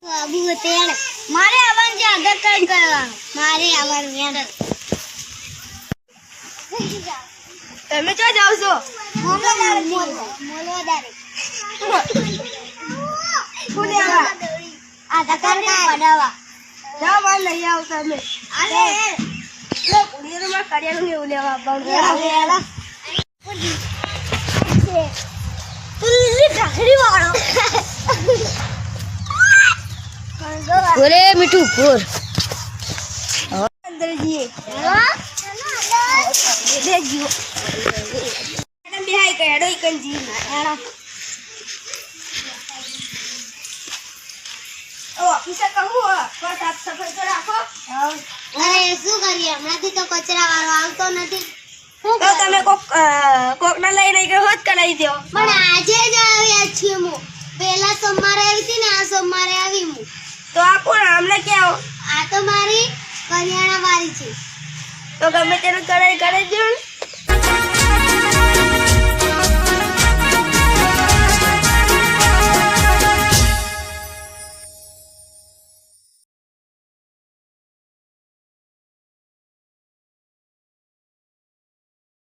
અબુ તેડ મારે આવવાનું છે આધાર કાર્ડ કરવાનું મારે આવવાનું યાર તમે ક્યાં જાવ છો? મોલવાદારે કોને આવા? આધાર કાર્ડ કઢાવવા જાઓ માર લઈ આવો તમે. અરે લે કુડિયામાં કડિયાનું એવું લેવા આવવાનું. પુલ્લી ઢાકડી વાળો બોલે મીઠું પૂર અંદર જઈએ. દે જીવો. મેડમ બિહાઈ કે હેડો ઈકન જી ના. ઓ ઓફિસર કહું પર સાફ સફાઈ તો રાખો. અરે શું કરીએ હમણાંથી તો કચરા વાળો આવતો નથી તો તમે કોકના લઈને ગયો હોત કરાવી દો. પણ આજે જ આવ્યા છીએ હું પહેલા સોમવારે આવી હતી ને આ સોમવારે આવી હું તો આ કોણ અમને ક્યાં આ તો મારી કરિયાણા વાળી છે તો ગમે તેને કરાવી દો ને.